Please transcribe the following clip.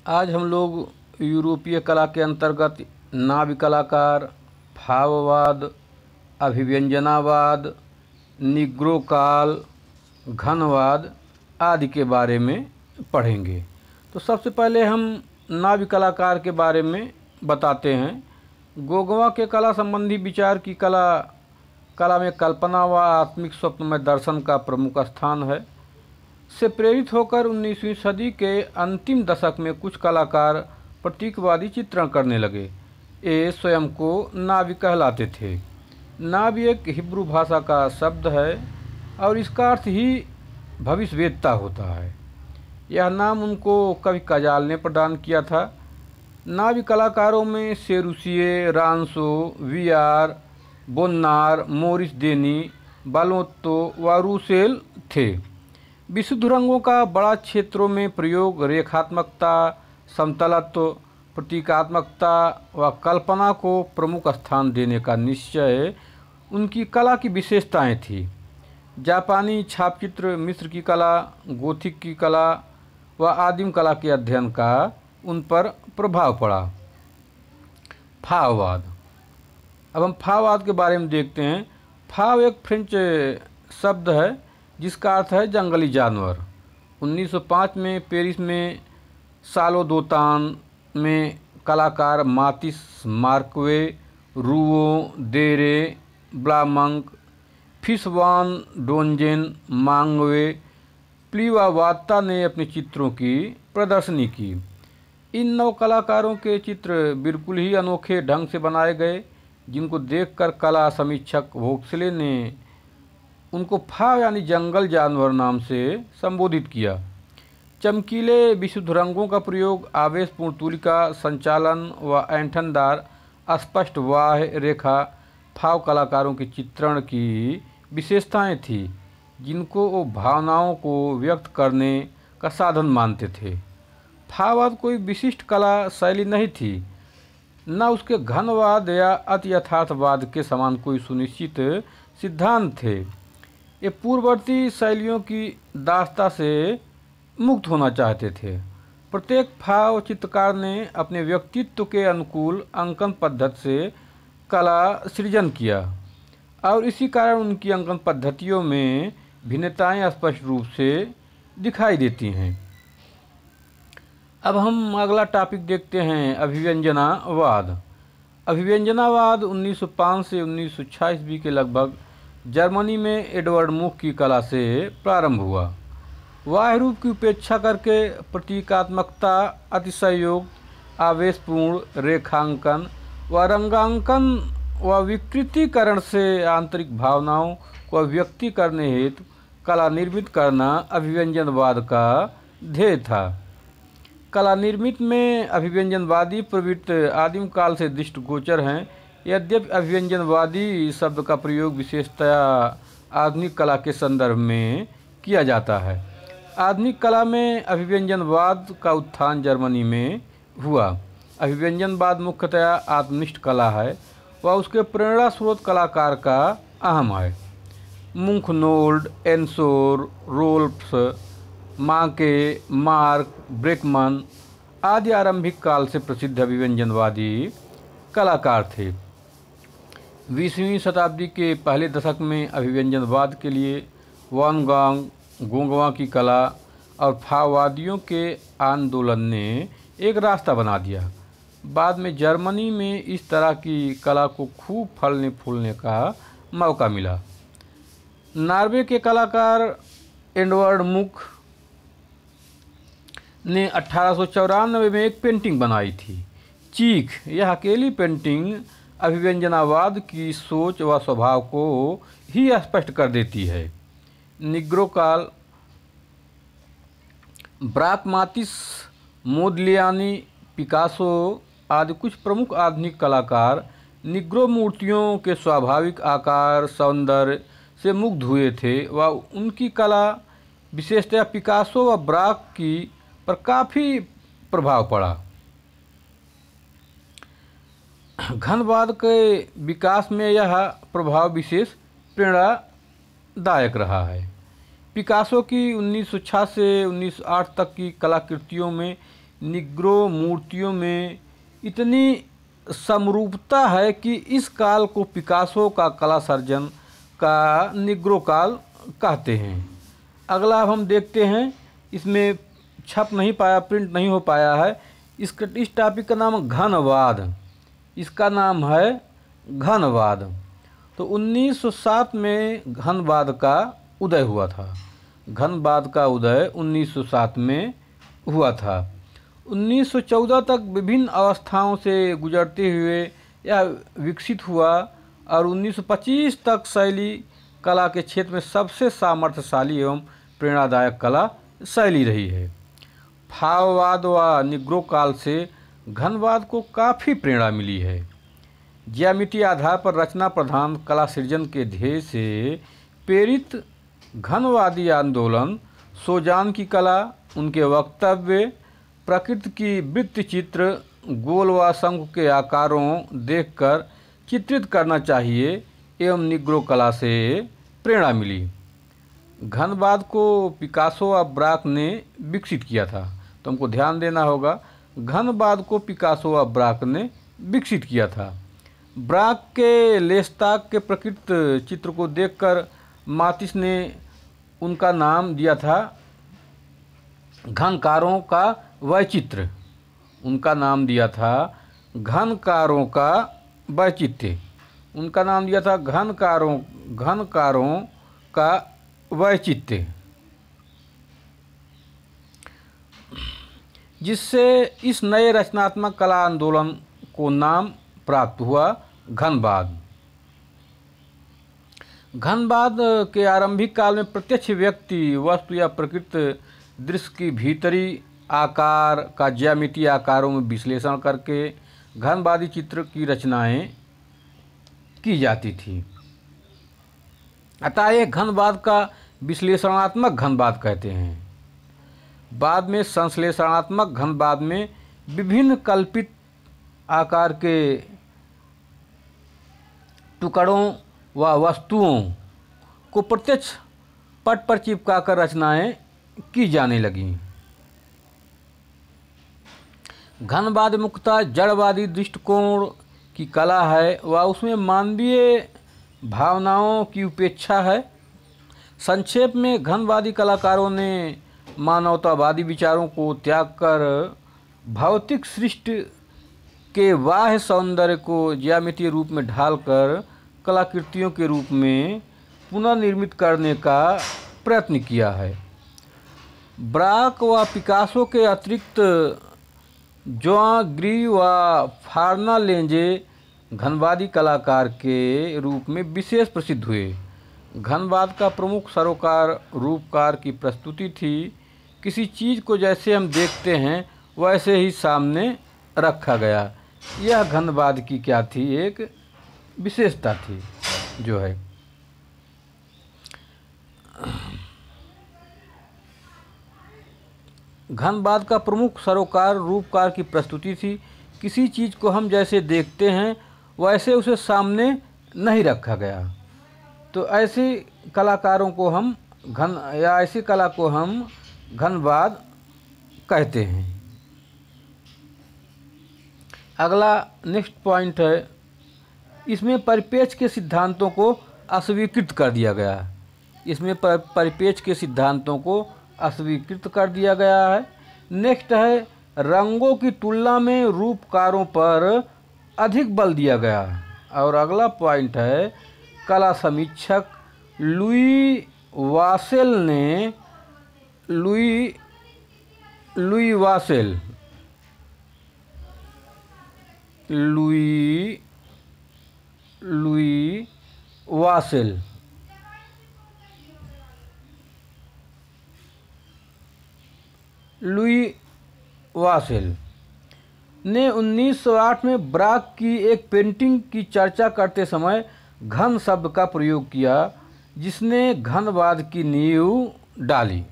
आज हम लोग यूरोपीय कला के अंतर्गत नाव्य कलाकार, भाववाद, अभिव्यंजनावाद, निग्रो काल, घनवाद आदि के बारे में पढ़ेंगे। तो सबसे पहले हम नाव्य कलाकार के बारे में बताते हैं। गोगवा के कला संबंधी विचार की कला में कल्पना व आत्मिक स्वप्न में दर्शन का प्रमुख स्थान है। से प्रेरित होकर 19वीं सदी के अंतिम दशक में कुछ कलाकार प्रतीकवादी चित्रण करने लगे। ये स्वयं को नाव्य कहलाते थे। नाव्य एक हिब्रू भाषा का शब्द है और इसका अर्थ ही भविष्यवेत्ता होता है। यह नाम उनको कवि कजाल ने प्रदान किया था। नाव्य कलाकारों में सेरूसिए, रांसो, वियार, बोन्नार, मोरिस देनी, बालोत्तो व रूसेल थे। विशुद्ध रंगों का बड़ा क्षेत्रों में प्रयोग रेखात्मकता, समतलत्व, प्रतीकात्मकता व कल्पना को प्रमुख स्थान देने का निश्चय उनकी कला की विशेषताएं थी। जापानी छापचित्र, मिस्र की कला, गोथिक की कला व आदिम कला के अध्ययन का उन पर प्रभाव पड़ा। भाववाद। अब हम भाववाद के बारे में देखते हैं। भाव एक फ्रेंच शब्द है जिसका अर्थ है जंगली जानवर। 1905 में पेरिस में सालो दोतान में कलाकार मातिस, मार्कवे, रूओ, देरे, ब्लामंक, फिशवान डोंजेन, मांगवे, प्लीवावात्ता ने अपने चित्रों की प्रदर्शनी की। इन नौ कलाकारों के चित्र बिल्कुल ही अनोखे ढंग से बनाए गए, जिनको देखकर कला समीक्षक वोक्सले ने उनको भाव यानी जंगल जानवर नाम से संबोधित किया। चमकीले विशुद्ध रंगों का प्रयोग, आवेशपूर्ण तुलिका संचालन व ऐंठनदार स्पष्ट बाह्य रेखा भाव कलाकारों के चित्रण की विशेषताएं थी, जिनको वो भावनाओं को व्यक्त करने का साधन मानते थे। भाववाद कोई विशिष्ट कला शैली नहीं थी, न उसके घनवाद या अति यथार्थवाद के समान कोई सुनिश्चित सिद्धांत थे। ये पूर्ववर्ती शैलियों की दास्ता से मुक्त होना चाहते थे। प्रत्येक भाव चित्रकार ने अपने व्यक्तित्व के अनुकूल अंकन पद्धति से कला सृजन किया और इसी कारण उनकी अंकन पद्धतियों में भिन्नताएं स्पष्ट रूप से दिखाई देती हैं। अब हम अगला टॉपिक देखते हैं, अभिव्यंजनावाद। अभिव्यंजनावाद 1905 से 1906 ईस्वी के लगभग जर्मनी में एडवर्ड मुख की कला से प्रारंभ हुआ। बाह्य रूप की उपेक्षा करके प्रतीकात्मकता, अतिशयोग, आवेशपूर्ण रेखांकन व रंगांकन व विकृतीकरण से आंतरिक भावनाओं को अभिव्यक्त करने हेतु कला निर्मित करना अभिव्यंजनवाद का ध्येय था। कला निर्मित में अभिव्यंजनवादी प्रवृत्ति आदिम काल से दृष्टिगोचर हैं। यद्यपि अभिव्यंजनवादी शब्द का प्रयोग विशेषतया आधुनिक कला के संदर्भ में किया जाता है। आधुनिक कला में अभिव्यंजनवाद का उत्थान जर्मनी में हुआ। अभिव्यंजनवाद मुख्यतया आत्मनिष्ठ कला है व उसके प्रेरणा स्रोत कलाकार का अहम है। मुंखनोल्ड, एनसोर, रोल्फ्स, माके, मार्क, ब्रेकमन आदि आरंभिक काल से प्रसिद्ध अभिव्यंजनवादी कलाकार थे। 20वीं शताब्दी के पहले दशक में अभिव्यंजनवाद के लिए वान गोंगवा की कला और भाववादियों के आंदोलन ने एक रास्ता बना दिया। बाद में जर्मनी में इस तरह की कला को खूब फलने फूलने का मौका मिला। नॉर्वे के कलाकार एडवर्ड मुख ने 1894 में एक पेंटिंग बनाई थी, चीख। यह अकेली पेंटिंग अभिव्यंजनावाद की सोच व स्वभाव को ही स्पष्ट कर देती है। निग्रो काल। ब्राकमातिस, मोदिलियानी, पिकासो आदि कुछ प्रमुख आधुनिक कलाकार निग्रो मूर्तियों के स्वाभाविक आकार, सौंदर्य से मुग्ध हुए थे व उनकी कला विशेषतः पिकासो व ब्राक की पर काफ़ी प्रभाव पड़ा। घनवाद के विकास में यह प्रभाव विशेष प्रेरणादायक रहा है। पिकासो की 1906 से 1908 तक की कलाकृतियों में निग्रो मूर्तियों में इतनी समरूपता है कि इस काल को पिकासो का कला सर्जन का निग्रो काल कहते हैं। अगला अब हम देखते हैं, इसमें छप नहीं पाया, प्रिंट नहीं हो पाया है। इस टॉपिक का नाम घनवाद, इसका नाम है घनवाद। तो 1907 में घनवाद का उदय हुआ था। घनवाद का उदय 1907 में हुआ था। 1914 तक विभिन्न अवस्थाओं से गुजरते हुए यह विकसित हुआ और 1925 तक शैली कला के क्षेत्र में सबसे सामर्थ्यशाली एवं प्रेरणादायक कला शैली रही है। भाववाद व निग्रो काल से घनवाद को काफ़ी प्रेरणा मिली है। ज्यामितीय आधार पर रचना प्रधान कला सृजन के ध्येय से प्रेरित घनवादी आंदोलन सोजान की कला, उनके वक्तव्य, प्रकृति की वृत्त चित्र, गोल व शंकु के आकारों देखकर चित्रित करना चाहिए एवं निग्रो कला से प्रेरणा मिली। घनवाद को पिकासो व ब्राक ने विकसित किया था। तो हमको ध्यान देना होगा, घनवाद को पिकासो व ब्राक ने विकसित किया था। ब्राक के लेस्ताक के प्रकृति चित्र को देखकर मातिस ने उनका नाम दिया था घनकारों का वैचित्र्य। उनका नाम दिया था घनकारों का वैचित्र्य। उनका नाम दिया था घनकारों का वैचित्र्य, जिससे इस नए रचनात्मक कला आंदोलन को नाम प्राप्त हुआ घनवाद। घनवाद के आरंभिक काल में प्रत्यक्ष व्यक्ति, वस्तु या प्रकृति दृश्य की भीतरी आकार का ज्यामितीय आकारों में विश्लेषण करके घनवादी चित्र की रचनाएं की जाती थी। अतः एक घनवाद का विश्लेषणात्मक घनवाद कहते हैं। बाद में संश्लेषणात्मक घनवाद में विभिन्न कल्पित आकार के टुकड़ों व वस्तुओं को प्रत्यक्ष पट पर चिपकाकर रचनाएं की जाने लगीं। घनवाद मुख्यतः जड़वादी दृष्टिकोण की कला है व उसमें मानवीय भावनाओं की उपेक्षा है। संक्षेप में घनवादी कलाकारों ने मानवतावादी विचारों को त्याग कर भौतिक सृष्टि के बाह्य सौंदर्य को ज्यामितीय रूप में ढालकर कलाकृतियों के रूप में पुनर्निर्मित करने का प्रयत्न किया है। ब्राक व पिकासो के अतिरिक्त जोआं ग्री व फार्नालेंजे घनवादी कलाकार के रूप में विशेष प्रसिद्ध हुए। घनवाद का प्रमुख सरोकार रूपकार की प्रस्तुति थी। किसी चीज़ को जैसे हम देखते हैं वैसे ही सामने रखा गया। यह घनवाद की क्या थी, एक विशेषता थी जो है। घनवाद का प्रमुख सरोकार रूपकार की प्रस्तुति थी। किसी चीज़ को हम जैसे देखते हैं वैसे उसे सामने नहीं रखा गया। तो ऐसे कलाकारों को हम ऐसी कला को हम घनवाद कहते हैं। अगला नेक्स्ट पॉइंट है, इसमें परिपेक्ष के सिद्धांतों को अस्वीकृत कर दिया गया। इसमें परिपेक्ष के सिद्धांतों को अस्वीकृत कर दिया गया है। नेक्स्ट है, रंगों की तुलना में रूपकारों पर अधिक बल दिया गया। और अगला पॉइंट है, कला समीक्षक लुई वासेल ने लुई वासेल ने 1908 में ब्राक की एक पेंटिंग की चर्चा करते समय घन शब्द का प्रयोग किया, जिसने घनवाद की नींव डाली।